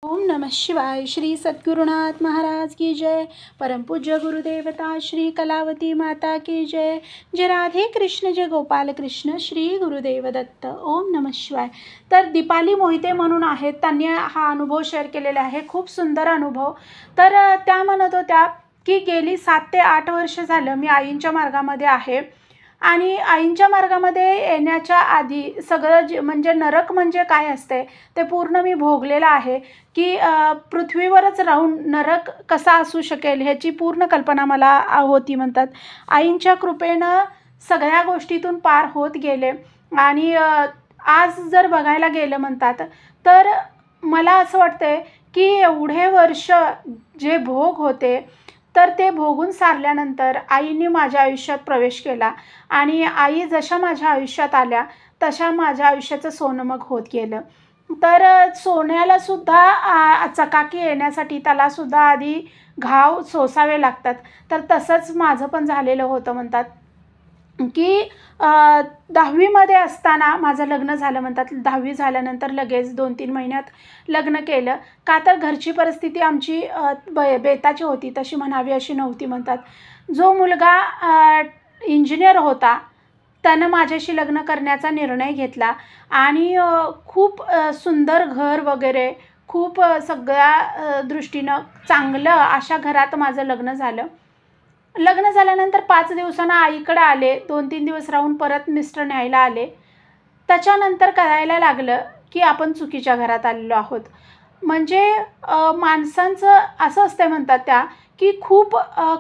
ओम नमः शिवाय। श्री सद्गुरुनाथ महाराज की जय। परम पूज्य गुरुदेवता श्री कलावती माता की जय। जय राधे कृष्ण, जय गोपाल कृष्ण, श्री गुरुदेव दत्त। ओम नमः शिवाय। तर दीपाली मोहिते म्हणून आहेत, त्यांनी हा अनुभव शेअर केलेला आहे, खूप सुंदर अनुभव। तर त्या म्हणत होत्या की गेली 7 ते 8 वर्ष झालं मी आईंच्या मार्गामध्ये आहे आणि आईंच्या मार्गामध्ये येण्याच्या आधी सगळं म्हणजे नरक म्हणजे काय असते ते पूर्ण मी भोगलेलं आहे, की पृथ्वीवरच राहून नरक कसा असू शकेल ह्याची पूर्ण कल्पना मला होती म्हणतात। आईंच्या कृपेनं सगळ्या गोष्टीतून पार होत गेले आणि आज जर बघायला गेलं म्हणतात तर मला असं वाटतंय की एवढे वर्ष जे भोग होते तर ते भोगून सारल्यानंतर आईने माझ्या आयुष्यात प्रवेश केला आणि आई जशा माझ्या आयुष्यात आल्या तशा माझ्या आयुष्याचं सोनमग होत गेलं। तर सोन्यालासुद्धा चकाकी येण्यासाठी त्यालासुद्धा आधी घाव सोसावे लागतात। तर तसंच माझं पण झालेलं होतं म्हणतात की 10वीमध्ये असताना माझं लग्न झालं म्हणतात। 10वी झाल्यानंतर लगेच 2-3 महिन्यात लग्न केलं, का तर घरची परिस्थिती आमची बेताची होती, तशी म्हणावी अशी नव्हती म्हणतात। जो मुलगा इंजिनियर होता त्यानं माझ्याशी लग्न करण्याचा निर्णय घेतला आणि खूप सुंदर घर वगैरे खूप सगळ्या दृष्टीनं चांगलं अशा घरात माझं लग्न झालं। लग्न झाल्यानंतर 5 दिवसांना आईकडे आले, 2-3 दिवस राहून परत मिस्टर न्यायला आले। त्याच्यानंतर कळायला लागलं की आपण चुकीच्या घरात आलेलो आहोत। म्हणजे माणसांचं असं असते म्हणतात त्या की खूप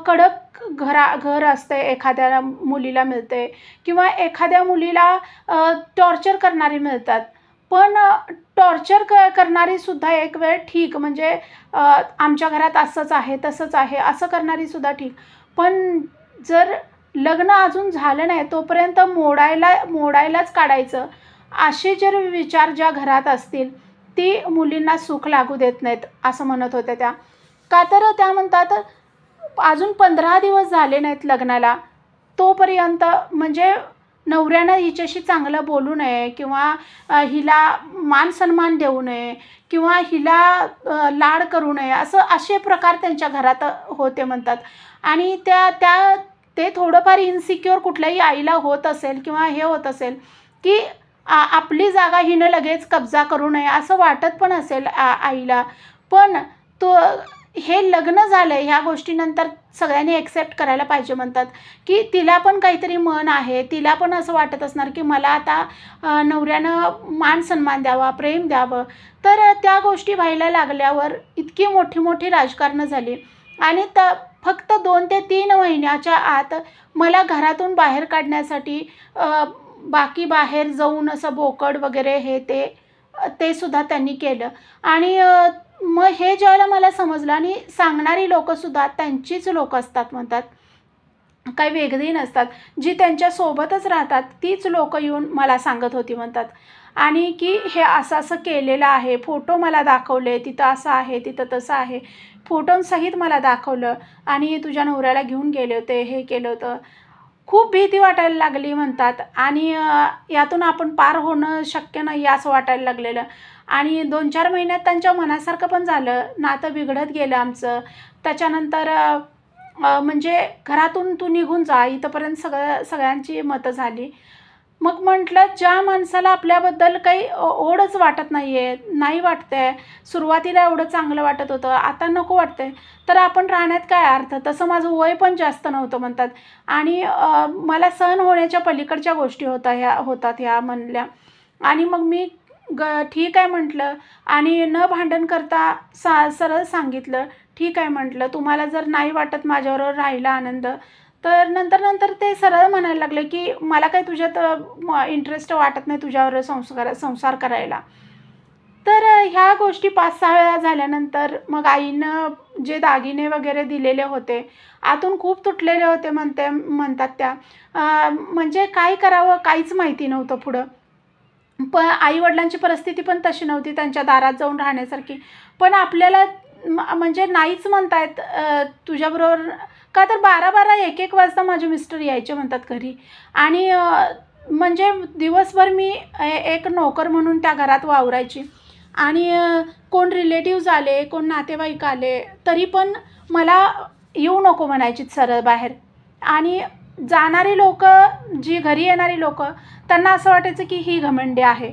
कडक घर असते, एखाद्या मुलीला मिळते किंवा एखाद्या मुलीला टॉर्चर करणारी मिळतात। पण टॉर्चर करणारीसुद्धा एक वेळ ठीक, म्हणजे आमच्या घरात असंच आहे तसंच आहे असं करणारीसुद्धा ठीक। पण जर लग्न अजून झालं नाही तोपर्यंत मोडायलाच काढायचं असे जर विचार ज्या घरात असतील ती मुलींना सुख लागू देत नाहीत असं म्हणत होत्या त्या। का तर त्या म्हणतात अजून 15 दिवस झाले नाहीत लग्नाला तोपर्यंत म्हणजे नवऱ्यानं हिच्याशी चांगलं बोलू नये किंवा हिला मान सन्मान देऊ नये किंवा हिला लाड करू नये असे प्रकार त्यांच्या घरात होते म्हणतात। आणि ते थोडंफार इन्सिक्युअर कुठल्याही आईला होत असेल किंवा हे होत असेल की आपली जागा हिनं लगेच कब्जा करू नये असं वाटत पण असेल आईला। पण हे लग्न झालं ह्या गोष्टीनंतर सगळ्यांनी एक्सेप्ट करायला पाहिजे म्हणतात की तिला पण काहीतरी मन आहे, तिला पण असं वाटत असणार की मला आता नवऱ्यानं मान सन्मान द्यावा, प्रेम द्यावं। तर त्या गोष्टी व्हायला लागल्यावर इतकी मोठी राजकारणं झाली आणि फक्त 2 ते 3 महिन्याच्या आत मला घरातून बाहेर काढण्यासाठी बाकी बाहेर जाऊन असं बोकड वगैरे हे ते सुद्धा त्यांनी केलं। आणि मग हे ज्यावेळेला मला समजलं आणि सांगणारी लोकंसुद्धा त्यांचीच लोकं असतात म्हणतात, काही वेगळी नसतात, जी त्यांच्यासोबतच राहतात तीच लोकं येऊन मला सांगत होती म्हणतात। आणि की हे असं केलेलं आहे, फोटो मला दाखवले, तिथं असं आहे तिथं तसं आहे, फोटोंसहित मला दाखवलं आणि तुझ्या नवऱ्याला घेऊन गेले होते, हे केलं होतं। खूप भीती वाटायला लागली म्हणतात आणि यातून आपण पार होणं शक्य नाही असं वाटायला लागलेलं। आणि 2-4 महिन्यात त्यांच्या मनासारखं पण झालं, नातं बिघडत गेलं आमचं। त्याच्यानंतर म्हणजे घरातून तू निघून जा इथंपर्यंत सगळ्यांची मतं झाली। मग म्हटलं ज्या माणसाला आपल्याबद्दल काही ओढच वाटत नाही वाटतंय, सुरुवातीला एवढं चांगलं वाटत होतं आता नको वाटतंय, तर आपण राहण्यात काय अर्थ। तसं माझं वय पण जास्त नव्हतं म्हणतात आणि मला सहन होण्याच्या पलीकडच्या गोष्टी होतात ह्या म्हणल्या। आणि मग मी ठीक आहे म्हटलं आणि न भांडण करता सरळ सांगितलं, ठीक आहे म्हटलं, तुम्हाला जर नाही वाटत माझ्याबरोबर राहायला आनंद तर नंतर ते सरळ म्हणायला लागले की मला काही तुझ्यात इंटरेस्ट वाटत नाही तुझ्यावर संसार करायला। तर ह्या गोष्टी 5-6 वेळा झाल्यानंतर मग आईनं जे दागिने वगैरे दिलेले होते आतून खूप तुटलेले होते म्हणतात त्या। म्हणजे काय करावं काहीच माहिती नव्हतं पुढं। पण आईवडिलांची परिस्थिती पण तशी नव्हती त्यांच्या दारात जाऊन राहण्यासारखी। पण आपल्याला म्हणजे नाहीच म्हणतायत तुझ्याबरोबर, का तर 12-12, 1-1 वाजता माझे मिस्टर यायचे म्हणतात घरी। आणि म्हणजे दिवसभर मी एक नोकर म्हणून त्या घरात वावरायची आणि कोण रिलेटिव्ज आले, कोण नातेवाईक आले, तरी पण मला येऊ नको म्हणायचीत सरळ बाहेर. आणि जाणारी लोकं, जी घरी येणारी लोकं, त्यांना असं वाटायचं की ही घमंडी आहे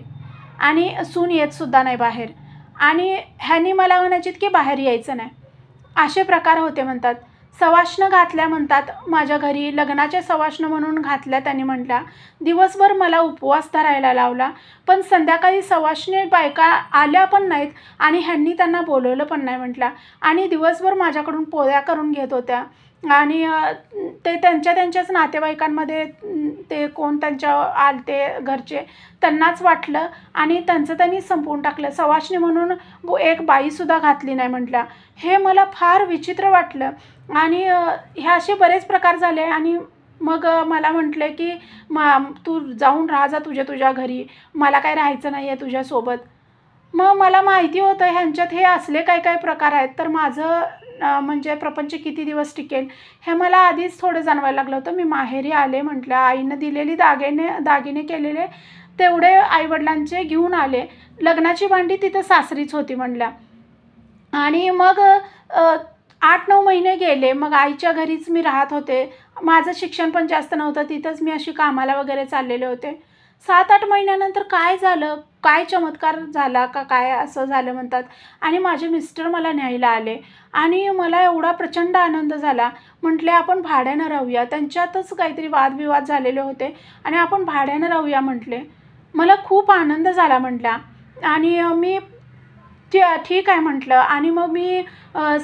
आणि सून येतसुद्धा नाही बाहेर. आणि ह्यांनी मला म्हणायचीत की बाहेर यायचं नाही. असे प्रकार होते म्हणतात. सवाष्ण घातल्या म्हणतात माझ्या घरी, लग्नाच्या सवाष्ण म्हणून घातल्या त्यांनी म्हटल्या. दिवसभर मला उपवास धरायला लावला, पण संध्याकाळी सवाष्णी बायका आल्या पण नाहीत आणि ह्यांनी त्यांना बोलवलं पण नाही म्हटल्या. आणि दिवसभर माझ्याकडून पोळ्या करून घेत होत्या. आणि ते त्यांच्याच नातेवाईकांमध्ये ते कोण त्यांच्या आलते घरचे, त्यांनाच वाटलं आणि त्यांचं त्यांनी संपवून टाकलं. सवाष्णी म्हणून एक बाईसुद्धा घातली नाही म्हटल्या. हे मला फार विचित्र वाटलं. आणि हे असे बरेच प्रकार झाले. आणि मग मला म्हटले की तू जाऊन राहा जा तुझ्या घरी, मला काय राहायचं नाही आहे तुझ्यासोबत. मग मला माहिती होतं ह्यांच्यात हे असले काय प्रकार आहेत, तर माझं म्हणजे प्रपंच किती दिवस टिकेल हे मला आधीच थोडं जाणवायला लागलं होतं. मी माहेरी आले म्हटलं, आईनं दिलेली दागिने केलेले तेवढे आईवडिलांचे घेऊन आले. लग्नाची भांडी तिथं सासरीच होती म्हटल्या. आणि मग 8-9 महिने गेले. मग आईच्या घरीच मी राहत होते. माझं शिक्षण पण जास्त नव्हतं, तिथंच मी अशी कामाला वगैरे चाललेले होते. 7-8 महिन्यानंतर काय झालं, काय चमत्कार झाला का काय असं झालं म्हणतात. आणि माझे मिस्टर मला न्यायला आले आणि मला एवढा प्रचंड आनंद झाला. म्हटले आपण भाड्यानं राहूया. त्यांच्यातच काहीतरी वादविवाद झालेले होते आणि आपण भाड्यानं राहूया म्हटले. मला खूप आनंद झाला म्हटल्या. आणि मी ठीक आहे म्हटलं. आणि मग मी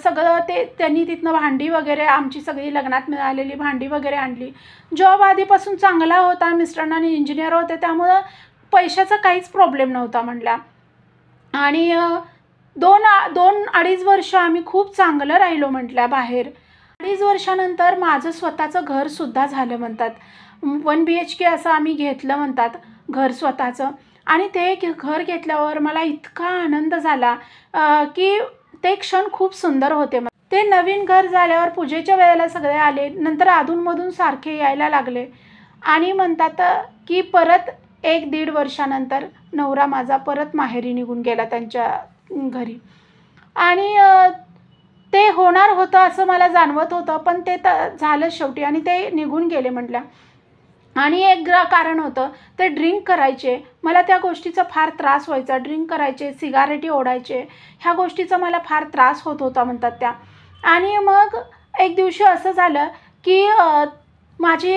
सगळं त्यांनी तिथनं भांडी वगैरे, आमची सगळी लग्नात मिळालेली भांडी वगैरे आणली. जॉब आधीपासून चांगला होता, मिस्टरांना इंजिनियर होते, त्यामुळं पैशाचा काहीच प्रॉब्लेम नव्हता म्हटला. आणि 2-2.5 वर्ष आम्ही खूप चांगलं राहिलो म्हटल्या बाहेर. 2.5 वर्षानंतर माझं स्वतःचं घरसुद्धा झालं म्हणतात. 1 BHK असं आम्ही घेतलं म्हणतात घर स्वतःचं. आणि ते घर घेतल्यावर मला इतका आनंद झाला की ते क्षण खूप सुंदर होते. ते नवीन घर झाल्यावर पूजेच्या वेळेला सगळे आले, नंतर अधूनमधून सारखे यायला लागले. आणि म्हणतात की परत 1-1.5 वर्षानंतर नवरा माझा परत माहेरी निघून गेला त्यांच्या घरी. आणि ते होणार होतं असं मला जाणवत होतं, पण ते झालं शेवटी आणि ते निघून गेले म्हटल्या. आणि एक कारण होतं, ते ड्रिंक करायचे. मला त्या गोष्टीचा फार त्रास व्हायचा. ड्रिंक करायचे, सिगारेटी ओढायचे, ह्या गोष्टीचा मला फार त्रास होत होता म्हणतात त्या. आणि मग एक दिवशी असं झालं की माझी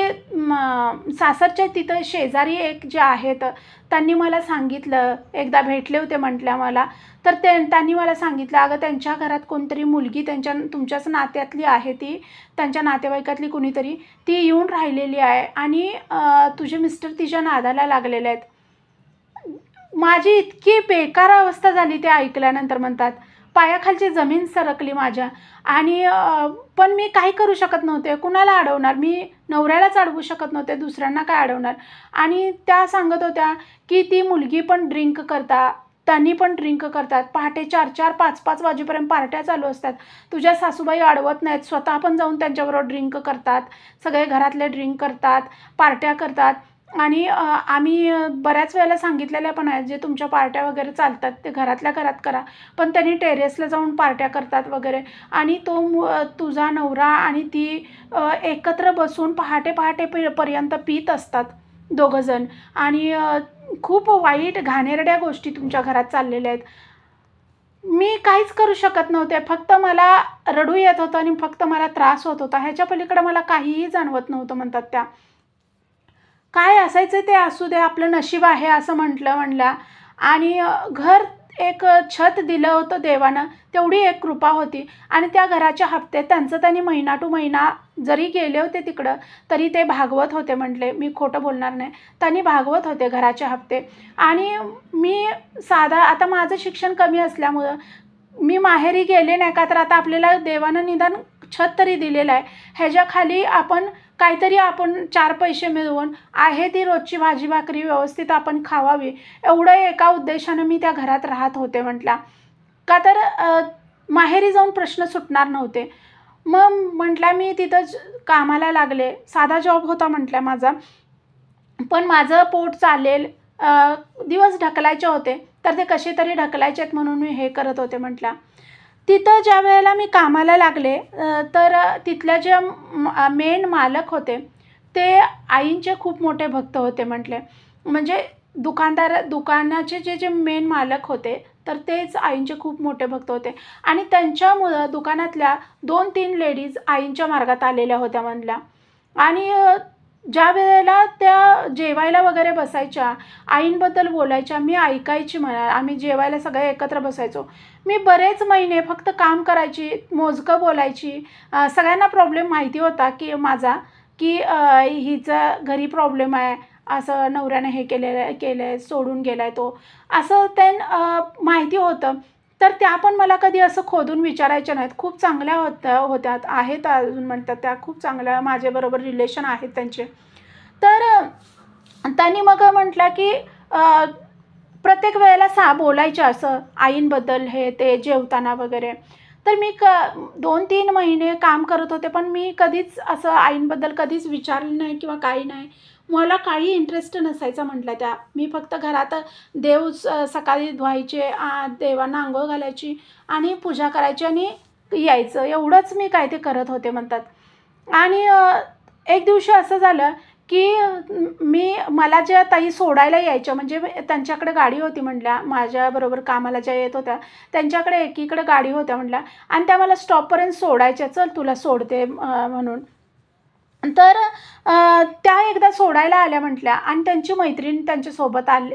सासरच्या तिथं शेजारी एक जे आहेत, त्यांनी मला सांगितलं, एकदा भेटले होते म्हटल्या मला, तर त्यांनी मला सांगितलं, अगं त्यांच्या घरात कोणतरी मुलगी तुमच्याच नात्यातली आहे, ती त्यांच्या नातेवाईकातली कुणीतरी, ती येऊन राहिलेली आहे आणि तुझे मिस्टर तिच्या नादाला लागलेले आहेत. माझी इतकी बेकार अवस्था झाली ते ऐकल्यानंतर म्हणतात. पायाखालची जमीन सरकली माझ्या. आणि पण मी काही करू शकत नव्हते. कुणाला अडवणार? मी नवऱ्यालाच अडवू शकत नव्हते, दुसऱ्यांना काय अडवणार? आणि त्या सांगत होत्या की ती मुलगी पण ड्रिंक त्यांनी पण ड्रिंक करतात. पहाटे 4-4, 5-5 वाजेपर्यंत पार्ट्या चालू असतात. तुझ्या सासूबाई अडवत नाहीत, स्वतः पण जाऊन त्यांच्याबरोबर ड्रिंक करतात. सगळे घरातले ड्रिंक करतात, पार्ट्या करतात. आणि आम्ही बऱ्याच वेळेला सांगितलेल्या पण आहेत, जे तुमच्या पार्ट्या वगैरे चालतात ते घरातल्या घरात करा, पण त्यांनी टेरेसला जाऊन पार्ट्या करतात वगैरे. आणि तुझा नवरा आणि ती एकत्र बसून पहाटेपर्यंत पीत असतात दोघंजण. आणि खूप वाईट घाणेरड्या गोष्टी तुमच्या घरात चाललेल्या आहेत. मी काहीच करू शकत नव्हते. फक्त मला रडू येत होतं आणि फक्त मला त्रास होत होता. ह्याच्या पलीकडे मला काहीही जाणवत नव्हतं म्हणतात त्या. काय असायचं ते असू दे, आपलं नशीब आहे असं म्हणल्या. आणि घर एक छत दिलं होतं देवानं, तेवढी एक कृपा होती. आणि त्या घराच्या हप्ते त्यांनी महिना टू महिना जरी गेले होते तिकडं, तरी ते भागवत होते म्हटले. मी खोटं बोलणार नाही, त्यांनी भागवत होते घराचे हप्ते. आणि मी आता माझं शिक्षण कमी असल्यामुळं मी माहेरी गेले नाही का, तर आता आपल्याला देवानं निदान छत तरी दिलेलं आहे. ह्याच्या खाली आपण काहीतरी 4 पैसे मिळवून आहे ती रोजची भाजी भाकरी व्यवस्थित आपण खावावी, एवढं एका उद्देशानं मी त्या घरात राहत होते म्हटल्या. का तर माहेरी जाऊन प्रश्न सुटणार नव्हते. मग म्हटल्या मी तिथं कामाला लागले. साधा जॉब होता म्हटल्या माझा, पण माझं पोट चालेल, दिवस ढकलायचे होते. तर ते कसे तरी ढकलायचेत म्हणून मी हे करत होते म्हटल्या. तिथं ज्या वेळेला मी कामाला लागले तर तिथल्या जे मेन मालक होते ते आईंचे खूप मोठे भक्त होते म्हटले. म्हणजे दुकानाचे जे जे मेन मालक होते तर तेच आईंचे खूप मोठे भक्त होते आणि त्यांच्यामुळं दुकानातल्या 2-3 लेडीज आईंच्या मार्गात आलेल्या होत्या म्हणल्या. आणि ज्या वेळेला त्या जेवायला वगैरे बसायच्या, आईंबद्दल बोलायच्या, मी ऐकायची म्हणा. आम्ही जेवायला सगळे एकत्र बसायचो. मी बरेच महिने फक्त काम करायची, मोजकं बोलायची. सगळ्यांना प्रॉब्लेम माहिती होता की माझा, की हिचा घरी प्रॉब्लेम आहे, असं नवऱ्यानं हे केलं आहे, सोडून गेला आहे तो, असं माहिती होतं. तर त्या पण मला कधी असं खोदून विचारायच्या नाहीत. खूप चांगल्या होत्या आहेत अजून म्हणतात त्या, खूप चांगल्या माझ्याबरोबर रिलेशन आहेत त्यांचे. तर त्यांनी मग म्हटलं की प्रत्येक वेळेला बोलायच्या असं आईंबद्दल हे ते जेवताना वगैरे. तर मी 2-3 महिने काम करत होते, पण मी कधीच असं आईंबद्दल कधीच विचारलं नाही किंवा काही नाही. मला काही इंटरेस्ट नसायचा म्हटलं त्या. मी फक्त घरात देव सकाळी धुवायचे, देवांना अंघोळ घालायची आणि पूजा करायची आणि यायचं. एवढंच मी काय ते करत होते म्हणतात. आणि एक दिवशी असं झालं की मला ज्या ताई सोडायला यायच्या, म्हणजे त्यांच्याकडे गाडी होती म्हटल्या, माझ्याबरोबर कामाला ज्या येत होत्या त्यांच्याकडे एकीकडे गाडी होत्या म्हटल्या आणि त्या मला स्टॉपपर्यंत सोडायच्या, चल तुला सोडते म्हणून. तर त्या एकदा सोडायला आल्या म्हटल्या आणि त्यांची मैत्रीण त्यांच्यासोबत आली,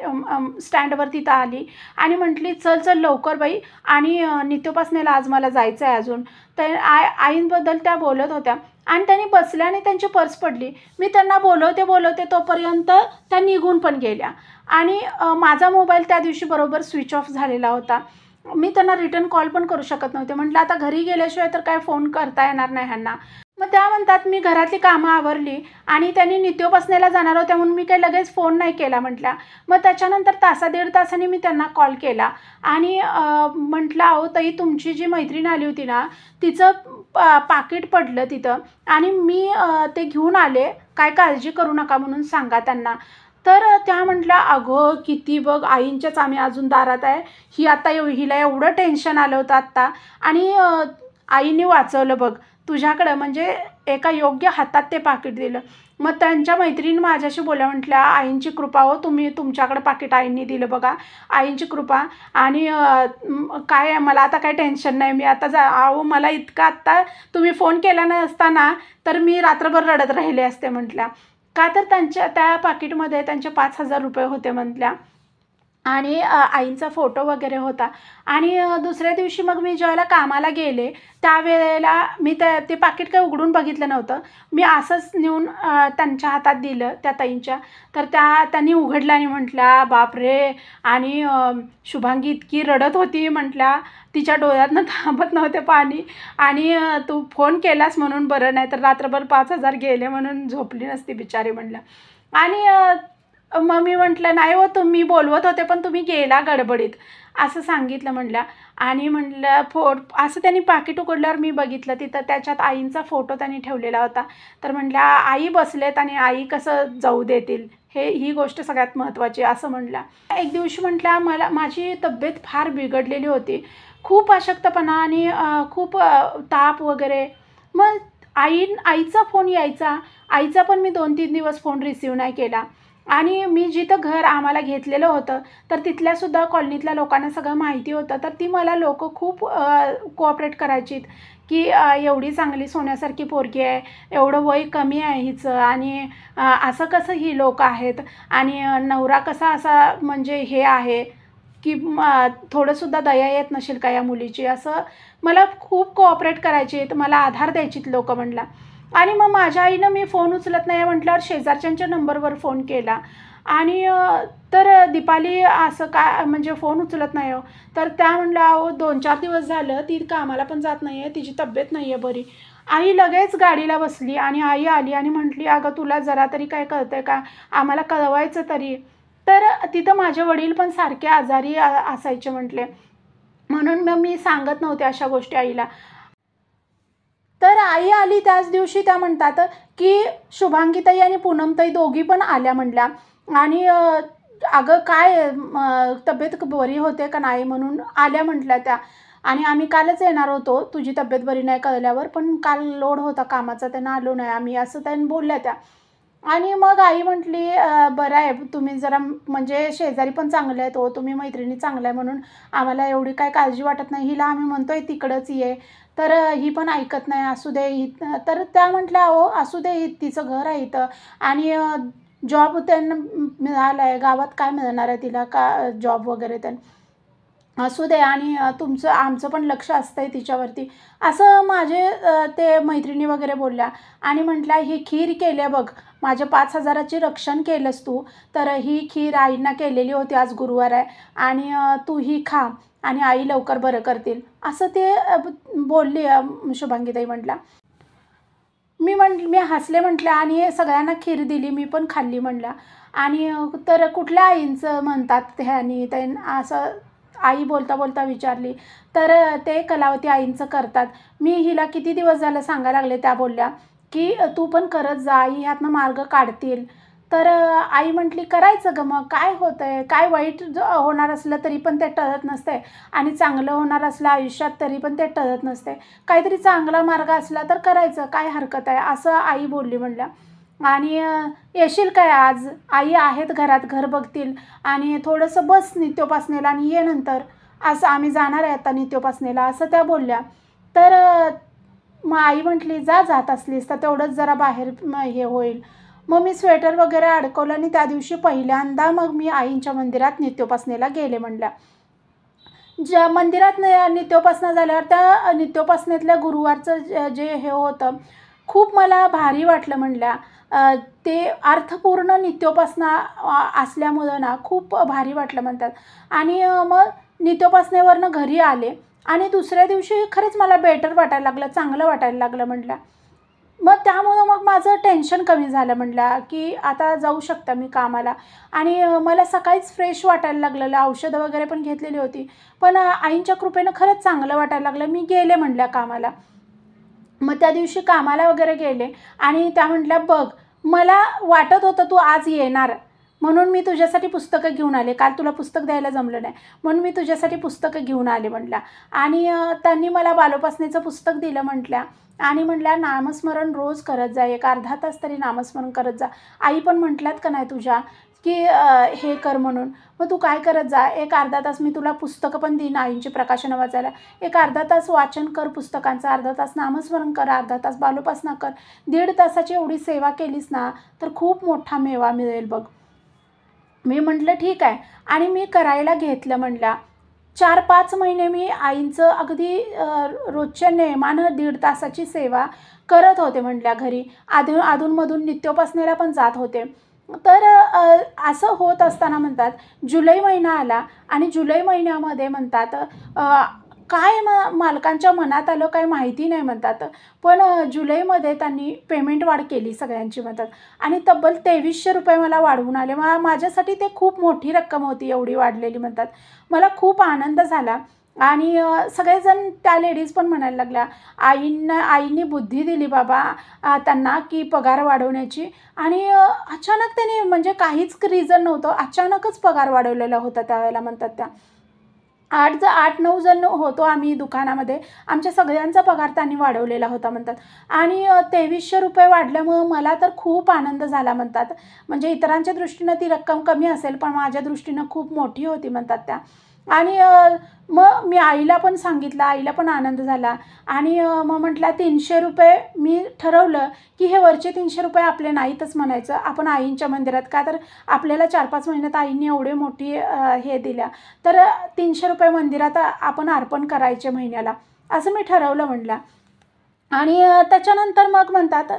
स्टँडवर तिथं आली आणि म्हटली, चल चल लवकर बाई, आणि नित्योपासनेला आज मला जायचं आहे अजून. तर आईंबद्दल त्या बोलत होत्या आणि त्यांनी बसल्या आणि त्यांची पर्स पडली. मी त्यांना बोलवते तोपर्यंत त्या निघून पण गेल्या आणि माझा मोबाईल त्या दिवशी बरोबर स्विच ऑफ झालेला होता. मी त्यांना रिटर्न कॉल पण करू शकत नव्हते. म्हटलं आता घरी गेल्याशिवाय तर काय फोन करता येणार नाही ह्यांना. मग त्या म्हणतात, मी घरातली कामं आवरली आणि त्यांनी नित्योपासनेला जाणार होत्या म्हणून मी काही लगेच फोन नाही केला म्हटल्या. मग त्याच्यानंतर तासा-दीड तासांनी मी त्यांना कॉल केला आणि म्हटलं, अहो ताई, तुमची जी मैत्रीण आली होती ना, तिचं पाकीट पडलं तिथं आणि मी ते घेऊन आले, काय काळजी करू नका म्हणून सांगा त्यांना. तर त्या म्हटल्या, अगं किती बघ, आईंच्याच आम्ही अजून दारात आहे. हिला एवढं टेन्शन आलं होतं आत्ता आणि आईने वाचवलं बघ तुझ्याकडं, म्हणजे एका योग्य हातात ते पाकीट दिलं. मग त्यांच्या मैत्रिणी माझ्याशी बोलल्या, म्हटल्या, आईंची कृपा हो, तुमच्याकडं पाकीट आईंनी दिलं बघा, आईंची कृपा. आणि काय मला आता काय टेन्शन नाही. मी आता अहो मला इतकं आत्ता तुम्ही फोन केला नसता ना तर मी रात्रभर रडत राहिले असते म्हटल्या. का तर त्या पाकीटमध्ये त्यांचे 5,000 रुपये होते म्हटल्या आणि आईंचा फोटो वगैरे होता. आणि दुसऱ्या दिवशी मग मी ज्यावेळेला कामाला गेले त्यावेळेला मी ते पाकीट काही उघडून बघितलं नव्हतं. मी असंच नेऊन त्यांच्या हातात दिलं, त्या ताईंच्या. तर त्यांनी उघडलं आणि म्हटल्या, बापरे. आणि शुभांगी इतकी रडत होती म्हटल्या, तिच्या डोळ्यातनं थांबत नव्हते पाणी. आणि तू फोन केलास म्हणून बरं, नाही तर रात्रभर 5,000 गेले म्हणून झोपली नसती बिचारी म्हटलं. आणि मग मी म्हटलं, नाही हो, तुम्ही बोलवत होते पण तुम्ही गेला गडबडीत, असं सांगितलं म्हटल्या. आणि म्हटलं असं त्यांनी पाकीट उघडल्यावर मी बघितलं, तिथं त्याच्यात आईंचा फोटो त्यांनी ठेवलेला होता. तर म्हटल्या, आई बसलेत आणि आई कसं जाऊ देतील, ही गोष्ट सगळ्यात महत्त्वाची, असं म्हटल्या. एक दिवशी म्हटल्या, माझी तब्येत फार बिघडलेली होती, खूप अशक्तपणा आणि खूप ताप वगैरे. मग आईचा फोन यायचा, आईचा पण मी 2-3 दिवस फोन रिसीव नाही केला. आणि मी जिथं घर आम्हाला घेतलेलं होतं तर तिथल्यासुद्धा कॉलनीतल्या लोकांना सगळं माहिती होतं. तर ती मला लोकं खूप कोऑपरेट करायची की एवढी चांगली सोन्यासारखी पोरगी आहे, एवढं वय कमी आहे हिचं, आणि असं कसं ही लोकं आहेत, आणि नवरा कसा असा म्हणजे हे आहे की थोडंसुद्धा दया येत नसेल का या मुलीची, असं मला खूप कोऑपरेट करायची, मला आधार द्यायचीत लोकं म्हटलं. आणि मग माझ्या आईनं मी फोन उचलत नाही म्हटल्यावर शेजारच्यांच्या नंबरवर फोन केला. आणि तर दीपाली असं काय म्हणजे फोन उचलत नाही हो. तर त्या म्हटल्या, अहो 2-4 दिवस झालं ती कामाला पण जात नाही आहे, तिची तब्येत नाही आहे बरी. आई लगेच गाडीला बसली आणि आई आली आणि म्हटली, अगं तुला जरा तरी काय कळतं आहे का, आम्हाला कळवायचं तरी. तर तिथं माझे वडील पण सारखे आजारी असायचे म्हटले, म्हणून मग मी सांगत नव्हते अशा गोष्टी आईला. तर आई आली त्याच दिवशी. त्या म्हणतात की शुभांगीताई आणि पूनमताई दोघी पण आल्या म्हटल्या. आणि अगं काय तब्येत बरी होते का नाही म्हणून आल्या म्हटल्या त्या. आणि आम्ही कालच येणार होतो तुझी तब्येत बरी नाही कळल्यावर, पण काल लोड होता कामाचा त्यानं आलो नाही आम्ही, असं त्यांनी बोलल्या त्या. आणि मग आई म्हटली बरं आहे तुम्ही जरा म्हणजे शेजारी पण चांगले आहेत हो, तुम्ही मैत्रिणी चांगल्या आहे म्हणून आम्हाला एवढी काय काळजी वाटत नाही. हिला आम्ही म्हणतोय तिकडंच ये, तर ही पण ऐकत नाही. असू दे ही, तर त्या म्हटल्या अहो असू दे तिचं घर आहे इथं आणि जॉब त्यांना मिळाला आहे, गावात काय मिळणार आहे तिला का जॉब वगैरे असू दे आणि तुमचं आमचं पण लक्ष असतंय तिच्यावरती, असं माझे ते मैत्रिणी वगैरे बोलल्या. आणि म्हटल्या ही खीर केली आहे बघ, माझ्या 5,000ची रक्षण केलंस तू, तर ही खीर आईंना केलेली होती, आज गुरुवार आहे आणि तू ही खा आणि आई लवकर बरं करतील, असं ते बोलली शुभांगीताई म्हटल्या. मी हसले म्हटलं आणि सगळ्यांना खीर दिली, मी पण खाल्ली म्हटलं. आणि तर कुठल्या आईंचं म्हणतात ते, आणि ते असं आई बोलता बोलता विचारली. तर ते कलावती आईंचं करतात. मी हिला किती दिवस झालं सांगायला लागले, त्या बोलल्या की तू पण करत जा, आई ह्यातनं मार्ग काढतील. तर आई म्हटली करायचं गं मग काय होतंय, काय वाईट होणार असलं तरी पण ते टळत नसते आणि चांगलं होणार असलं आयुष्यात तरी पण ते टळत नसते. काहीतरी चांगला मार्ग असला तर करायचं, काय हरकत आहे, असं आई बोलली म्हणल्या. आणि येशील काय आज, आई आहेत घरात, घर बघतील आणि थोडंसं बस नित्योपासनेला आणि ये नंतर, असं आम्ही जाणार आहे आता नित्योपासनेला, असं त्या बोलल्या. तर मग आई म्हटली जा जात असलीस तर तेवढंच जरा बाहेर हे होईल. मग मी स्वेटर वगैरे अडकवलं आणि त्या दिवशी पहिल्यांदा मग मी आईंच्या मंदिरात नित्योपासनेला गेले म्हणल्या. ज्या मंदिरात नित्योपासना झाल्यावर त्या नित्योपासनेतल्या गुरुवारचं जे हे होतं खूप मला भारी वाटलं म्हणल्या. ते अर्थपूर्ण नित्योपासना असल्यामुळं ना खूप भारी वाटलं म्हणतात. आणि मग नित्योपासनेवरनं घरी आले आणि दुसऱ्या दिवशी खरंच मला बेटर वाटायला लागलं, चांगलं वाटायला लागलं म्हटलं. मग त्यामुळं मग माझं टेन्शन कमी झालं म्हटलं, की आता जाऊ शकता मी कामाला. आणि मला सकाळीच फ्रेश वाटायला लागलेलं, औषधं वगैरे पण घेतलेली होती. पण आईंच्या कृपेनं खरंच चांगलं वाटायला लागलं, मी गेले म्हटल्या कामाला. मग त्या दिवशी कामाला वगैरे गेले आणि त्या म्हटल्या बघ, मला वाटत होतं तू आज येणार म्हणून मी तुझ्यासाठी पुस्तकं घेऊन आले, काल तुला पुस्तक द्यायला जमलं नाही म्हणून मी तुझ्यासाठी पुस्तकं घेऊन आले म्हटल्या. आणि त्यांनी मला बालोपासनेचं पुस्तक दिलं म्हटल्या. आणि म्हटल्या नामस्मरण रोज करत जा, एक अर्धा तास तरी नामस्मरण करत जा. आई पण म्हटल्यात का नाही तुझ्या की हे कर म्हणून, मग तू काय करत जा, एक अर्धा तास मी तुला पुस्तकं पण देईन आईंची प्रकाशनं वाचायला, एक अर्धा तास वाचन कर पुस्तकांचं, अर्धा तास नामस्मरण कर, अर्धा तास बालोपासना कर. 1.5 तासाची एवढी सेवा केलीस ना तर खूप मोठा मेवा मिळेल बघ. मी म्हटलं ठीक आहे आणि मी करायला घेतलं म्हटल्या. 4-5 महिने मी आईंचं अगदी रोजच्या नेमानं 1.5 तासाची सेवा करत होते म्हटल्या घरी. अधूनमधून नित्योपासनेला पण जात होते. तर असं होत असताना म्हणतात जुलै महिना आला आणि जुलै महिन्यामध्ये म्हणतात काय मालकांच्या मनात आलं काय माहिती नाही म्हणतात. पण जुलैमध्ये त्यांनी पेमेंट वाढ केली सगळ्यांची म्हणतात आणि तब्बल 2300 रुपये मला वाढवून आले. माझ्यासाठी ते खूप मोठी रक्कम होती एवढी वाढलेली म्हणतात. मला खूप आनंद झाला. आणि सगळेजण त्या लेडीज पण म्हणायला लागल्या आईंनी बुद्धी दिली बाबा त्यांना की पगार वाढवण्याची. आणि अचानक त्यांनी म्हणजे काहीच रिझन नव्हतं, अचानकच पगार वाढवलेला होता त्यावेळेला म्हणतात त्या. 8-9 जण होतो आम्ही दुकानामध्ये, आमच्या सगळ्यांचा पगार त्यांनी वाढवलेला होता म्हणतात. आणि 2300 रुपये वाढल्यामुळं मला तर खूप आनंद झाला म्हणतात. म्हणजे इतरांच्या दृष्टीनं ती रक्कम कमी असेल पण माझ्या दृष्टीनं खूप मोठी होती म्हणतात त्या. आणि मग मी आईला पण सांगितलं, आईला पण आनंद झाला. आणि मग म्हटलं 300 रुपये मी ठरवलं की हे वरचे 300 रुपये आपले नाहीतच म्हणायचं, आपण आईंच्या मंदिरात, का तर आपल्याला 4-5 महिन्यात आईंनी एवढे मोठी हे दिल्या, तर 300 रुपये मंदिरात आपण अर्पण करायचे महिन्याला, असं मी ठरवलं म्हटलं. आणि त्याच्यानंतर मग म्हणतात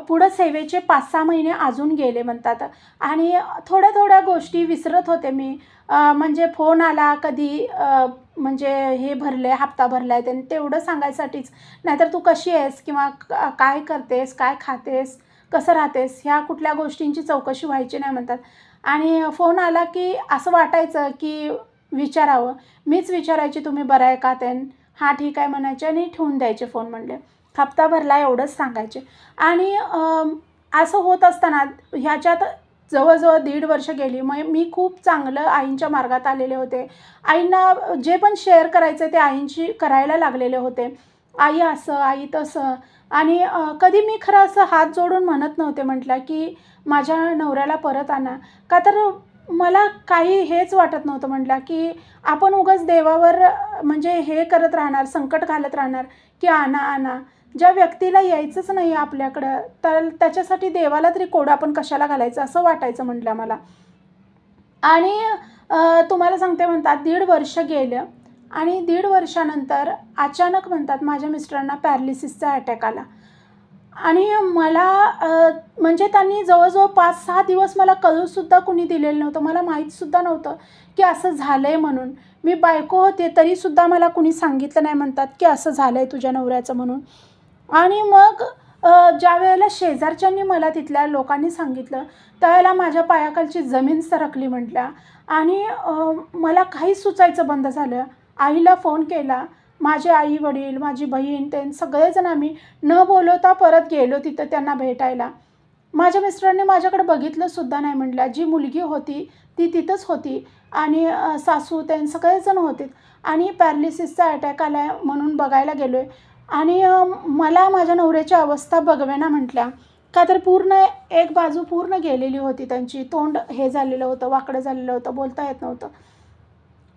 पुढं सेवेचे 5-6 महिने अजून गेले म्हणतात. आणि थोड्या थोड्या गोष्टी विसरत होते मी. म्हणजे फोन आला कधी म्हणजे हे भरले हप्ता भरला आहे त्यांनी तेवढं सांगायसाठीच, नाहीतर तू कशी आहेस किंवा काय करतेस, काय खातेस, कसं राहतेस, ह्या कुठल्या गोष्टींची चौकशी व्हायची नाही म्हणतात. आणि फोन आला की असं वाटायचं की विचारावं, मीच विचारायची तुम्ही बरं आहे का ते, हां ठीक आहे म्हणायचे आणि ठेवून द्यायचे फोन. म्हणले हप्ता भरला एवढंच सांगायचे. आणि असं होत असताना ह्याच्यात जवळजवळ 1.5 वर्ष गेली. मग मी खूप चांगलं आईंच्या मार्गात आलेले होते. आईंना जे पण शेअर करायचं ते आईंशी करायला लागलेले होते. आई असं, आई तसं. आणि कधी मी खरं असं हात जोडून म्हणत नव्हते म्हटलं की माझ्या नवऱ्याला परत आणा. का तर मला काही हेच वाटत नव्हतं म्हटलं की आपण उगाच देवावर म्हणजे हे करत राहणार, संकट घालत राहणार की आणा, आणा. ज्या व्यक्तीला यायचंच नाही आपल्याकडं, तर त्याच्यासाठी देवाला तरी कोडं आपण कशाला घालायचं असं वाटायचं म्हटलं मला. आणि तुम्हाला सांगते म्हणतात 1.5 वर्ष गेलं आणि 1.5 वर्षानंतर अचानक म्हणतात माझ्या मिस्टरांना पॅरालिसिसचा अटॅक आला. आणि मला म्हणजे त्यांनी जवळजवळ 5-6 दिवस मला कळूसुद्धा कुणी दिलेलं नव्हतं. मला माहीतसुद्धा नव्हतं की असं झालं आहे म्हणून. मी बायको होते तरीसुद्धा मला कुणी सांगितलं नाही म्हणतात की असं झालं आहे तुझ्या नवऱ्याचं म्हणून. आणि मग ज्यावेळेला शेजारच्यांनी मला तिथल्या लोकांनी सांगितलं, त्यावेळेला माझ्या पायाखालची जमीन सरकली म्हटल्या. आणि मला काहीच सुचायचं बंद झालं. आईला फोन केला. माझे आई-वडील, माझी बहीण, ते सगळेजण आम्ही न बोलवता परत गेलो तिथं त्यांना भेटायला. माझ्या मिस्टरांनी माझ्याकडे बघितलंसुद्धा नाही म्हटल्या. जी मुलगी होती ती तिथंच होती आणि सासू ते सगळेजण होते. आणि पॅरालिसिसचा अटॅक आला आहे म्हणून बघायला गेलो आहे. आणि मला माझ्या नवऱ्याची अवस्था बघवेना म्हटल्या. का तर पूर्ण एक बाजू पूर्ण गेलेली होती त्यांची. तोंड हे झालेलं होतं, वाकडं झालेलं होतं, बोलता येत नव्हतं.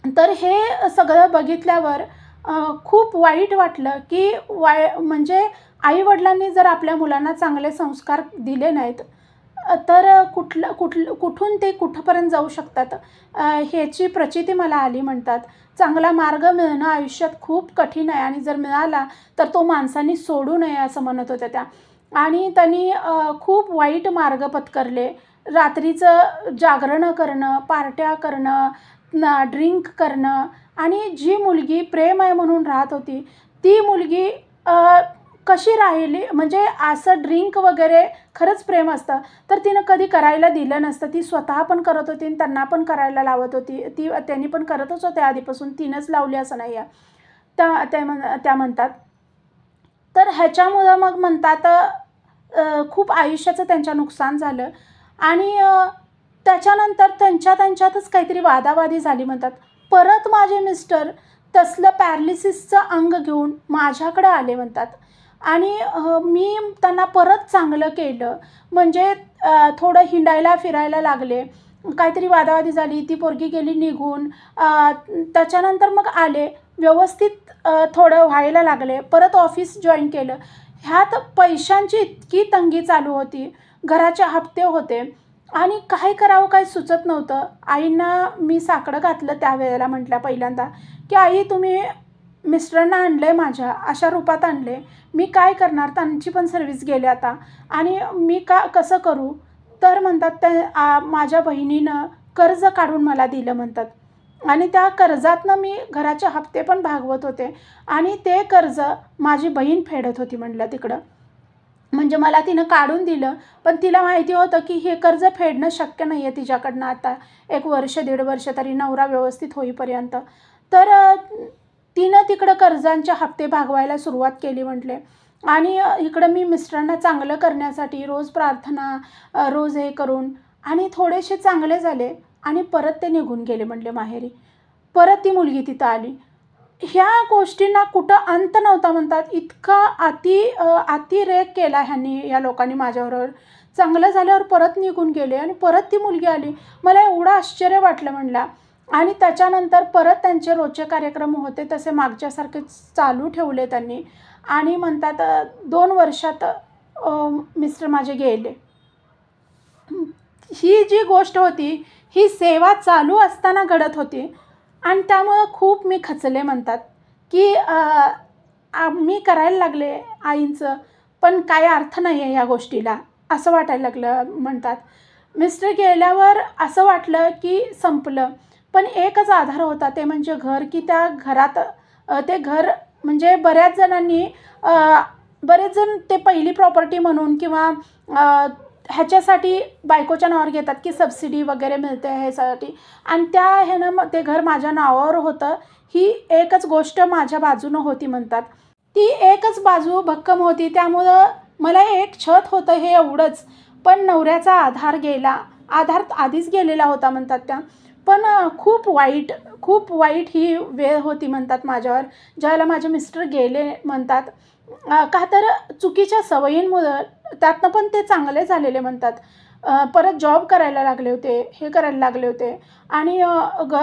तर हे सगळं बघितल्यावर खूप वाईट वाटलं की म्हणजे आई-वडिलांनी जर आपल्या मुलांना चांगले संस्कार दिले नाहीत, तर कुठून ते कुठंपर्यंत जाऊ शकतात ह्याची प्रचिती मला आली म्हणतात. चांगला मार्ग मिळणं आयुष्यात खूप कठीण आहे आणि जर मिळाला तर तो माणसांनी सोडू नये असं म्हणत होत्या त्या. आणि त्यांनी खूप वाईट मार्ग पत्करले. रात्रीचं जागरणं करणं, पार्ट्या करणं, ड्रिंक करणं. आणि जी मुलगी प्रेम आहे म्हणून राहत होती, ती मुलगी कशी राहिली म्हणजे असं ड्रिंक वगैरे खरंच प्रेम असतं तर तिनं कधी करायला दिलं नसतं. ती स्वतः पण करत होती आणि त्यांना पण करायला लावत होती. त्यांनी पण करतच होते आधीपासून, तिनंच लावली असं नाही आहे. त्या म्हणतात. तर ह्याच्यामुळं मग म्हणतात खूप आयुष्याचं त्यांच्या नुकसान झालं. आणि त्याच्यानंतर त्यांच्यातच काहीतरी वादावादी झाली म्हणतात. परत माझे मिस्टर तसलं पॅरालिसिसचं अंग घेऊन माझ्याकडे आले म्हणतात. आणि मी त्यांना परत चांगलं केलं. म्हणजे थोडं हिंडायला फिरायला लागले. काहीतरी वादावादी झाली, ती पोरगी गेली निघून. त्याच्यानंतर मग आले, व्यवस्थित थोडं व्हायला लागले. परत ऑफिस जॉईन केलं. ह्यात पैशांची इतकी तंगी चालू होती, घराचे हप्ते होते आणि काय करावं काही सुचत नव्हतं. आईंना मी साकडं घातलं त्यावेळेला म्हटलं पहिल्यांदा की आई तुम्ही मिस्टरांना आणलं आहे माझ्या, अशा रूपात आणले, मी काय करणार, त्यांची पण सर्व्हिस गेली आता आणि मी कसं करू. तर म्हणतात त्या माझ्या बहिणीनं कर्ज काढून मला दिलं म्हणतात. आणि त्या कर्जातनं मी घराचे हप्ते पण भागवत होते आणि ते कर्ज माझी बहीण फेडत होती म्हटलं तिकडं. म्हणजे मला तिनं काढून दिलं, पण तिला माहिती होतं की हे कर्ज फेडणं शक्य नाही आहे तिच्याकडनं आता 1 वर्ष 1.5 वर्ष तरी नवरा व्यवस्थित होईपर्यंत. तर तिनं तिकडं कर्जांचे हप्ते भागवायला सुरुवात केली म्हटले. आणि इकडं मी मिस्टरांना चांगलं करण्यासाठी रोज प्रार्थना, रोज हे करून आणि थोडेसे चांगले झाले आणि परत ते निघून गेले म्हटले माहेरी. परत ती मुलगी तिथं आली. ह्या गोष्टींना कुठं अंत नव्हता म्हणतात. इतका अतिरेक केला ह्यांनी, या लोकांनी माझ्याबरोबर. चांगलं झाल्यावर परत निघून गेले आणि परत ती मुलगी आली. मला एवढं आश्चर्य वाटलं म्हणला. आणि त्याच्यानंतर परत त्यांचे रोजचे कार्यक्रम होते तसे मागच्यासारखे चालू ठेवले त्यांनी. आणि म्हणतात 2 वर्षात मिस्टर माझे गेले. ही जी गोष्ट होती ही सेवा चालू असताना घडत होती आणि त्यामुळं खूप मी खचले म्हणतात की मी करायला लागले आईंचं, पण काय अर्थ नाही आहे या गोष्टीला असं वाटायला लागलं म्हणतात. मिस्टर गेल्यावर असं वाटलं की संपलं, पण एकच आधार होता ते म्हणजे घर. की त्या घरात ते घर म्हणजे बऱ्याच जण ते पहिली प्रॉपर्टी म्हणून किंवा ह्याच्यासाठी बायकोच्या नावावर घेतात की सबसिडी वगैरे मिळते ह्यासाठी. आणि त्या ह्यानं ते घर माझ्या नावावर होतं. ही एकच गोष्ट माझ्या बाजूनं होती म्हणतात. ती एकच बाजू भक्कम होती. त्यामुळं मला एक छत होतं हे एवढंच, पण नवऱ्याचा आधार गेला आधार आधीच गेलेला होता म्हणतात त्या. पण खूप वाईट ही वेळ होती म्हणतात माझ्यावर, ज्यावेळेला माझे मिस्टर गेले म्हणतात. का तर चुकीच्या सवयींमुळं त्यातनं पण ते चांगले झालेले म्हणतात. परत जॉब करायला लागले होते, हे करायला लागले होते आणि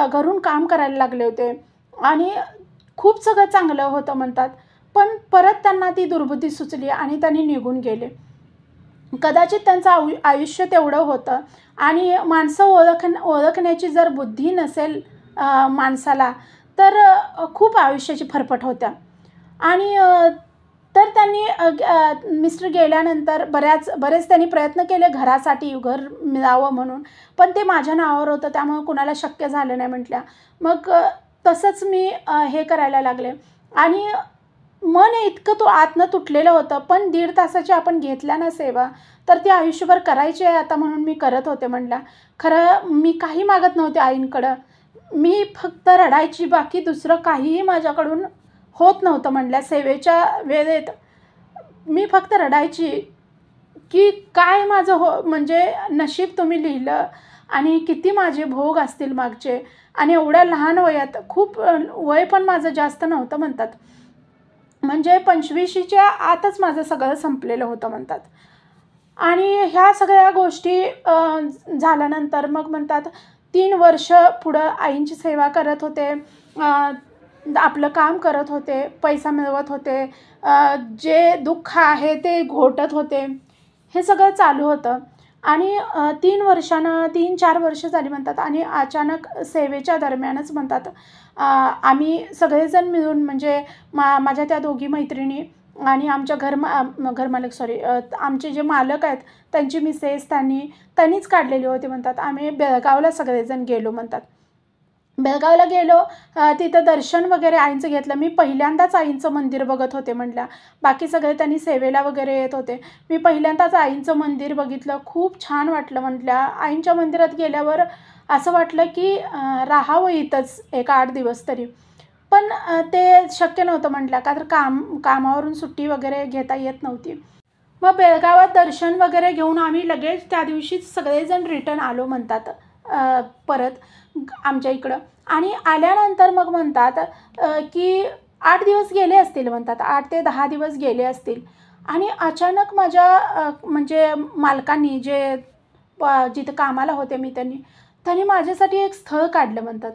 घरून काम करायला लागले होते आणि खूप सगळं चांगलं होतं म्हणतात. पण परत त्यांना ती दुर्बुद्धी सुचली आणि त्यांनी निघून गेले. कदाचित त्यांचं आयुष्य तेवढं होतं आणि माणसं ओळखण्याची जर बुद्धी नसेल माणसाला, तर खूप आयुष्याची फरफट होत्या. आणि तर त्यांनी मिस्टर गेल्यानंतर बरेच त्यांनी प्रयत्न केले घरासाठी, घर मिळावं म्हणून, पण ते माझ्या नावावर होतं, त्यामुळं कुणाला शक्य झालं नाही म्हटल्या. मग तसंच मी हे करायला लागले आणि मन इतकं आतनं तुटलेलं होतं. पण 1.5 तासाची आपण घेतल्या ना सेवा, तर ती आयुष्यभर करायची आहे आता म्हणून मी करत होते म्हटल्या. खरं मी काही मागत नव्हते आईंकडं. मी फक्त रडायची, बाकी दुसरं काहीही माझ्याकडून होत नव्हतं म्हटल्या. सेवेच्या वेळेत मी फक्त रडायची की काय माझं म्हणजे नशीब तुम्ही लिहिलं आणि किती माझे भोग असतील मागचे. आणि एवढ्या लहान वयात, खूप वय पण माझं जास्त नव्हतं म्हणतात. म्हणजे 25च्या आतच माझं सगळं संपलेलं होतं म्हणतात. आणि ह्या सगळ्या गोष्टी झाल्यानंतर मग म्हणतात 3 वर्ष पुढं आईंची सेवा करत होते, आपलं काम करत होते, पैसा मिळवत होते, जे दुःख आहे ते घोटत होते, हे सगळं चालू होतं. आणि 3-4 वर्ष झाली म्हणतात आणि अचानक सेवेच्या दरम्यानच म्हणतात आम्ही सगळेजण मिळून, म्हणजे माझ्या त्या दोघी मैत्रिणी आणि आमच्या घरमालक आमचे जे मालक आहेत त्यांची मिसेस त्यांनीच काढलेली होती म्हणतात. आम्ही बेळगावला सगळेजण गेलो म्हणतात. बेळगावला गेलो, तिथं दर्शन वगैरे आईंचं घेतलं. मी पहिल्यांदाच आईंचं मंदिर बघत होते म्हटल्या. बाकी सगळे त्यांनी सेवेला वगैरे येत होते. मी पहिल्यांदाच आईंचं मंदिर बघितलं, खूप छान वाटलं म्हटल्या. आईंच्या मंदिरात गेल्यावर असं वाटलं की राहावं इथंच एक 8 दिवस तरी. पण ते शक्य नव्हतं म्हटल्या, का तर कामावरून सुट्टी वगैरे घेता येत नव्हती. मग बेळगावात दर्शन वगैरे घेऊन आम्ही लगेच त्या दिवशीच सगळेजण रिटर्न आलो म्हणतात परत आमच्या इकडं. आणि आल्यानंतर मग म्हणतात की 8 दिवस गेले असतील म्हणतात, 8 ते 10 दिवस गेले असतील. आणि अचानक माझ्या म्हणजे मालकांनी जिथं कामाला होते मी, त्यांनी माझ्यासाठी एक स्थळ काढलं म्हणतात.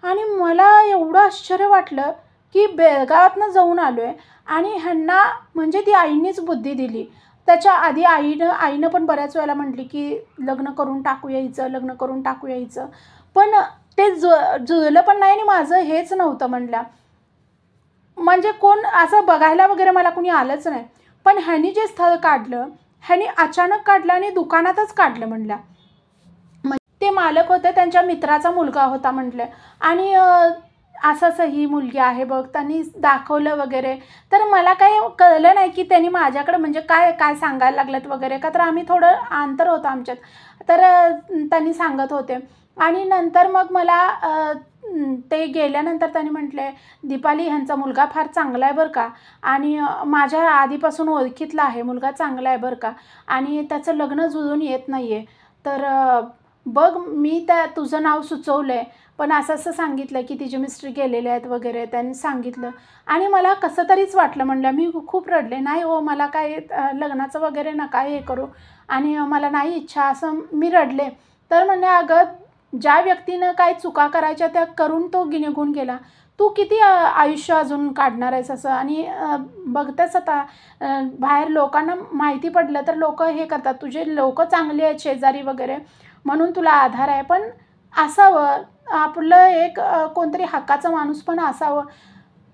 आणि मला एवढं आश्चर्य वाटलं की बेळगावातनं जाऊन आलो आहे आणि ह्यांना म्हणजे ती आईंनीच बुद्धी दिली. त्याच्या आधी आईनं पण बऱ्याच वेळेला म्हटली की लग्न करून टाकू यायचं. पण ते जुळलं पण नाही आणि माझं हेच नव्हतं म्हटल्या. म्हणजे कोण असं बघायला वगैरे मला कुणी आलंच नाही. पण ह्यांनी जे स्थळ काढलं, ह्यांनी अचानक काढलं आणि दुकानातच काढलं म्हटल्या. ते मालक होते, त्यांच्या मित्राचा मुलगा होता म्हटलं. आणि असं ही मुलगी आहे बघ, त्यांनी दाखवलं वगैरे. तर मला काही कळलं नाही की त्यांनी माझ्याकडे म्हणजे काय सांगायला लागलेत वगैरे, का तर आम्ही थोडं अंतर होतं आमच्यात. तर त्यांनी सांगत होते. आणि नंतर मग मला ते गेल्यानंतर त्यांनी म्हटले, दीपाली ह्यांचा मुलगा फार चांगला आहे बरं का, आणि माझ्या आधीपासून ओळखीतला आहे, मुलगा चांगला आहे बरं का, आणि त्याचं लग्न जुळून येत नाही आहे. तर बघ, मी तुझं नाव सुचवलं आहे, पण असं सांगितलं की तिचे मिस्टर गेलेले आहेत वगैरे, त्यांनी सांगितलं. आणि मला कसं तरीच वाटलं म्हटलं. मी खूप रडले. नाही हो, मला काय लग्नाचं वगैरे नका हे करू आणि मला नाही इच्छा, असं मी रडले. तर म्हणले, अगं, ज्या व्यक्तीनं काय चुका करायच्या त्या करून तो निघून गेला, तू किती आयुष्य अजून काढणार आहेस असं. आणि बघतेच आता बाहेर लोकांना माहिती पडलं तर लोक हे करतात, तुझे लोक चांगले आहेत शेजारी वगैरे म्हणून तुला आधार आहे. पण असावं आपलं एक कोणतरी हक्काचा माणूस पण असावं.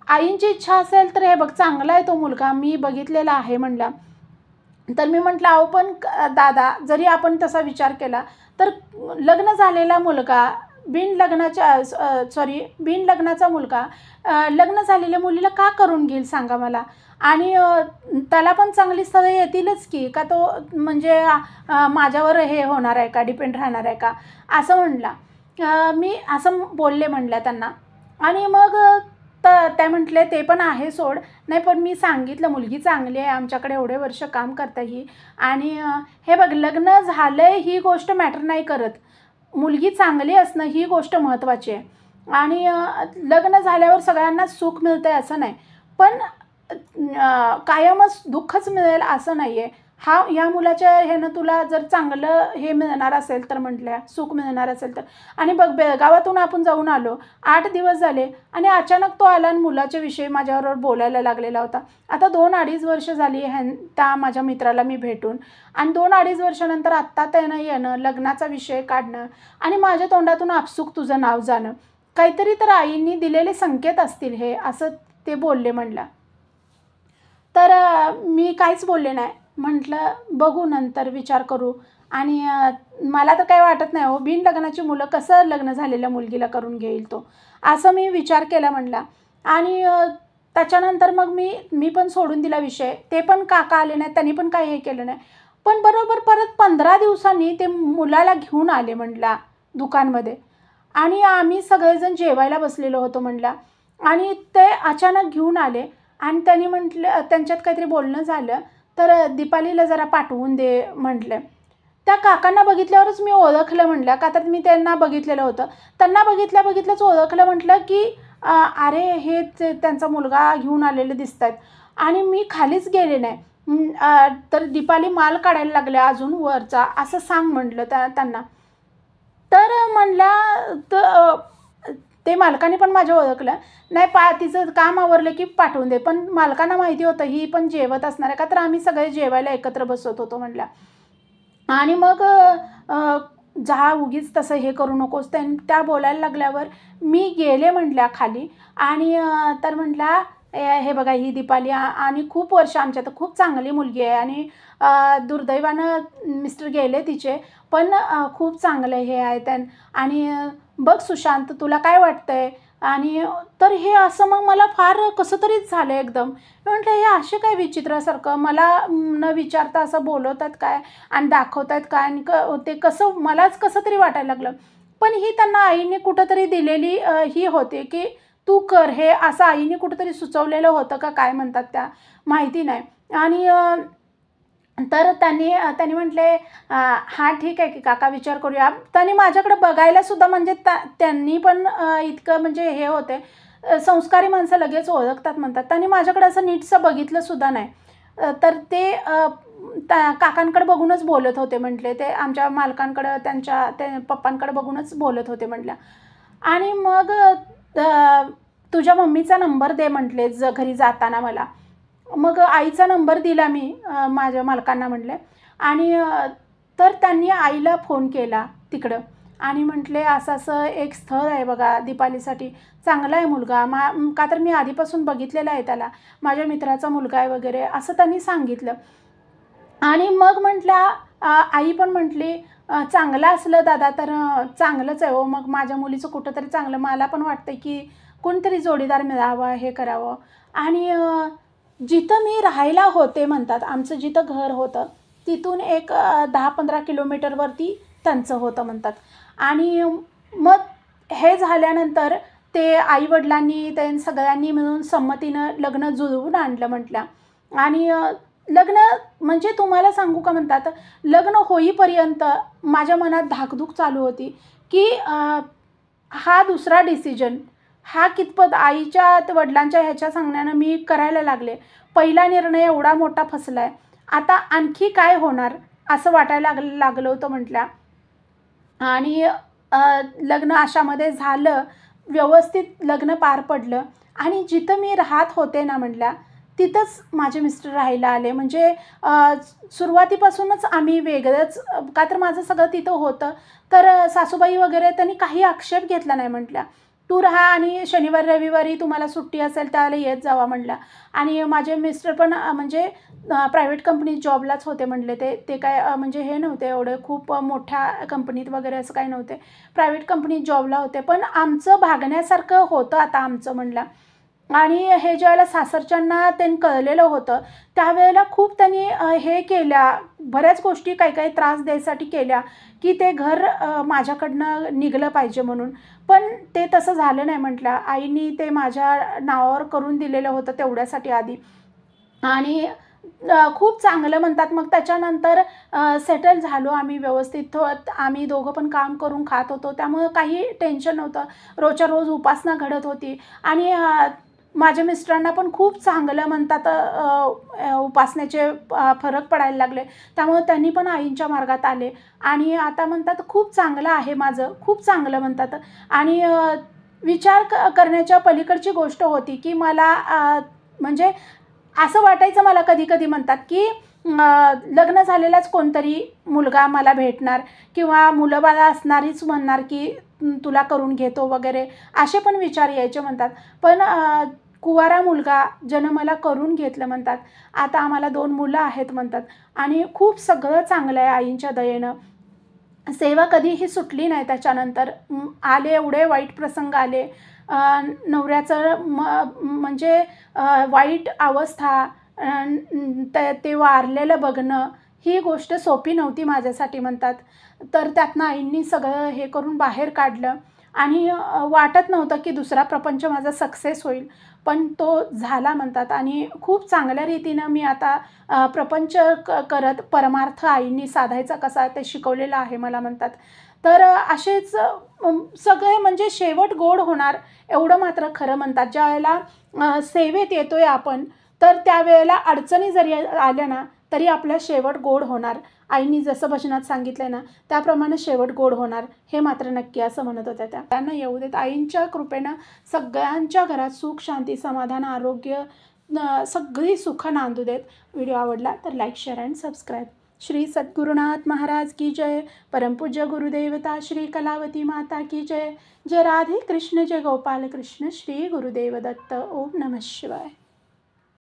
आईंची इच्छा असेल तर हे बघ, चांगला आहे तो मुलगा, मी बघितलेला आहे म्हणला. तर मी म्हटलं, अहो पण दादा, जरी आपण तसा विचार केला तर लग्न झालेला मुलगा बिन लग्नाचा मुलगा लग्न झालेल्या मुलीला का करून घेईल सांगा मला. आणि त्याला पण चांगली स्थळं येतीलच की, का तो म्हणजे माझ्यावर हे होणार आहे का, डिपेंड राहणार आहे का, असं म्हणला. मी असं बोलले म्हणल्या त्यांना. आणि मग तर त्या म्हटले ते पण आहे सोड, नाही पण मी सांगितलं मुलगी चांगली आहे, आमच्याकडे एवढे वर्ष काम करता ही, आणि हे बघ लग्न झालं आहे ही गोष्ट मॅटर नाही करत, मुलगी चांगली असणं ही गोष्ट महत्त्वाची आहे. आणि लग्न झाल्यावर सगळ्यांना सुख मिळतं आहे असं नाही, पण कायमच दुःखच मिळेल असं नाही आहे. ह्या मुलाच्या ह्यानं तुला जर चांगलं हे मिळणार असेल तर म्हटल्या सुख मिळणार असेल तर. आणि बघ बेळगावातून आपण जाऊन आलो, 8 दिवस झाले आणि अचानक तो आला आणि मुलाच्या विषयी माझ्याबरोबर बोलायला लागलेला होता. आता 2-2.5 वर्ष झाली त्या माझ्या मित्राला मी भेटून, आणि 2-2.5 वर्षानंतर आत्ता त्यानं येणं, लग्नाचा विषय काढणं आणि माझ्या तोंडातून आपसूक तुझं नाव जाणं, काहीतरी तर आईंनी दिलेले संकेत असतील हे, असं ते बोलले म्हणला. तर मी काहीच बोलले नाही, म्हटलं बघू नंतर विचार करू. आणि मला तर काही वाटत नाही हो, बिन लग्नाची मुलं कसं लग्न झालेल्या मुलगीला करून घेईल तो, असं मी विचार केला म्हणला. आणि त्याच्यानंतर मग मी पण सोडून दिला विषय. ते पण काका आले नाही, त्यांनी पण काही हे केलं नाही. पण बरोबर परत 15 दिवसांनी ते मुलाला घेऊन आले म्हणला दुकानमध्ये, आणि आम्ही सगळेजण जेवायला बसलेलो होतो म्हणला. आणि ते अचानक घेऊन आले आणि त्यांनी म्हटलं, त्यांच्यात काहीतरी बोलणं झालं, तर दीपालीला जरा पाठवून दे म्हटलं. त्या काकांना बघितल्यावरच मी ओळखलं म्हणलं, का तर मी त्यांना बघितलेलं होतं. त्यांना बघितल्याच ओळखलं म्हटलं की अरे हे त्यांचा मुलगा घेऊन आलेले दिसत आहेत. आणि मी खालीच गेले नाही. तर दीपाली माल काढायला लागल्या अजून वरचा, असं सांग म्हटलं त्यांना. तर म्हणला ते मालकाने पण माझं ओळखलं नाही, तिचं काम आवरलं की पाठवून दे. पण मालकांना माहिती होतं ही पण जेवत असणार आहे, का तर आम्ही सगळे जेवायला एकत्र बसत होतो म्हणला. आणि मग जा उगीच तसं हे करू नकोस, त्या बोलायला लागल्यावर मी गेले म्हटल्या खाली. आणि तर म्हटला हे बघा ही दीपाली, आणि खूप वर्ष आमच्या तर खूप चांगली मुलगी आहे, आणि दुर्दैवानं मिस्टर गेले तिचे, पण खूप चांगलं हे आहे आणि बघ सुशांत तुला काय वाटतंय. आणि तर हे असं मग मला फार कसं तरीच झालं एकदम. मी म्हटलं हे असे काय विचित्रासारखं मला न विचारता असं बोलवतात काय आणि दाखवत आहेत काय, आणि ते कसं मलाच कसं तरी वाटायला लागलं. पण ही त्यांना आईने कुठंतरी दिलेली ही होते की तू कर हे, असं आईने कुठंतरी सुचवलेलं होतं का काय म्हणतात त्या माहिती नाही. आणि तर त्यांनी म्हटले हां ठीक आहे की काका विचार करूया. त्यांनी माझ्याकडे बघायलासुद्धा म्हणजे त्यांनी पण इतकं म्हणजे हे होते, संस्कारी माणसं लगेच ओळखतात म्हणतात. त्यांनी माझ्याकडे असं नीटसं बघितलंसुद्धा नाही. तर ते काकांकडे बघूनच बोलत होते म्हटले, ते आमच्या मालकांकडं ते पप्पांकडे बघूनच बोलत होते म्हटल्या. आणि मग तुझ्या मम्मीचा नंबर दे म्हटले घरी जाताना मला. मग आईचा नंबर दिला मी माझ्या मालकांना म्हटले. आणि तर त्यांनी आईला फोन केला तिकडं आणि म्हटले असं असं एक स्थळ आहे बघा दीपालीसाठी, चांगला आहे मुलगा, का तर मी आधीपासून बघितलेला आहे त्याला, माझ्या मित्राचा मुलगा आहे वगैरे असं त्यांनी सांगितलं. आणि मग म्हटल्या आई पण म्हटली चांगलं असलं दादा तर चांगलंच आहे हो, मग माझ्या मुलीचं कुठंतरी चांगलं, मला पण वाटतं की कोणतरी जोडीदार मिळावं हे करावं. आणि जिथं मी राहायला होते म्हणतात, आमचं जिथं घर होतं तिथून एक 10-15 किलोमीटरवरती त्यांचं होतं म्हणतात. आणि मग हे झाल्यानंतर ते आईवडिलांनी ते सगळ्यांनी मिळून संमतीनं लग्न जुळवून आणलं म्हटलं. आणि लग्न म्हणजे तुम्हाला सांगू का म्हणतात, लग्न होईपर्यंत माझ्या मनात धाकधूक चालू होती की हा दुसरा डिसिजन, हा कितपत आईच्या वडिलांच्या ह्याच्या सांगण्यानं मी करायला लागले. पहिला निर्णय एवढा मोठा फसला आहे, आता आणखी काय होणार असं वाटायला लागलं होतं म्हटल्या. आणि लग्न अशामध्ये झालं, व्यवस्थित लग्न पार पडलं. आणि जिथं मी राहत होते ना म्हटल्या तिथंच माझे मिस्टर राहायला आले. म्हणजे सुरुवातीपासूनच आम्ही वेगळंच, का तर माझं सगळं तिथं होतं. तर सासूबाई वगैरे त्यांनी काही आक्षेप घेतला नाही म्हटल्या, तू राहा आणि शनिवार रविवारी तुम्हाला सुट्टी असेल त्यावेळेला येत जावा म्हटलं. आणि माझे मिस्टर पण म्हणजे प्रायव्हेट कंपनीत जॉबलाच होते म्हटले, ते काय म्हणजे हे नव्हते एवढे खूप मोठ्या कंपनीत वगैरे असं काही नव्हते, प्रायव्हेट कंपनीत जॉबला होते. पण आमचं भागण्यासारखं होतं आता आमचं म्हटलं. आणि हे ज्यावेळेला सासरच्यांना त्यांनी कळलेलं होतं त्यावेळेला खूप त्यांनी हे केल्या, बऱ्याच गोष्टी काही काही त्रास द्यायसाठी केल्या की ते घर माझ्याकडनं निघलं पाहिजे म्हणून. पण ते तसं झालं नाही म्हटलं. आईनी ते माझ्या नावावर करून दिलेलं होतं तेवढ्यासाठी आधी. आणि खूप चांगलं म्हणतात. मग त्याच्यानंतर सेटल झालो आम्ही व्यवस्थित. आम्ही दोघं पण काम करून खात होतो, त्यामुळं काही टेन्शन नव्हतं. रोजच्या रोज उपासना घडत होती आणि माझ्या मिस्टरांना पण खूप चांगलं म्हणतात उपासनेचे फरक पडायला लागले. त्यामुळे त्यांनी पण आईंच्या मार्गात आले आणि आता म्हणतात खूप चांगलं आहे माझं, खूप चांगलं म्हणतात. आणि विचार करण्याच्या पलीकडची गोष्ट होती की मला म्हणजे असं वाटायचं मला कधी-कधी म्हणतात की लग्न झालेलाच कोणतरी मुलगा मला भेटणार किंवा मुलं-बाळं असणारीच म्हणणार की तुला करून घेतो वगैरे, असे पण विचार यायचे म्हणतात. पण कुवारा मुलगा ज्यानं मला करून घेतलं म्हणतात. आता आम्हाला 2 मुलं आहेत म्हणतात आणि खूप सगळं चांगलं आहे आईंच्या दयेनं. सेवा कधीही सुटली नाही त्याच्यानंतर. आले एवढे वाईट प्रसंग आले. नवऱ्याचं म्हणजे वाईट अवस्था, ते वारलेलं बघणं, ही गोष्ट सोपी नव्हती माझ्यासाठी म्हणतात. तर त्यातनं आईंनी सगळं हे करून बाहेर काढलं आणि वाटत नव्हतं की दुसरा प्रपंच माझा सक्सेस होईल. पण तो झाला म्हणतात आणि खूप चांगल्या रीतीनं मी आता प्रपंच करत परमार्थ आईंनी साधायचा कसा ते शिकवलेलं आहे मला म्हणतात. तर असेच सगळे म्हणजे शेवट गोड होणार एवढं मात्र खरं म्हणतात. ज्यावेळेला सेवेत येतोय आपण, तर त्यावेळेला अडचणी जरी आल्या ना, तरी आपला शेवट गोड होणार. आईनी जसं भजनात सांगितलं आहे ना, त्याप्रमाणे शेवट गोड होणार, हे मात्र नक्की असं म्हणत होत्या त्या. त्यांना येऊ देत. आईंच्या कृपेनं सगळ्यांच्या घरात सुख, शांती, समाधान, आरोग्य, सगळी सुखं नांदू देत. व्हिडिओ आवडला तर like, share and subscribe. Shri Sadgurunath Maharaj की जय. परमपूज्य गुरुदेवता श्री कलावती माता की जय. जय राधे कृष्ण, जय गोपाल कृष्ण, श्री गुरुदेव दत्त. ओम नमः शिवाय.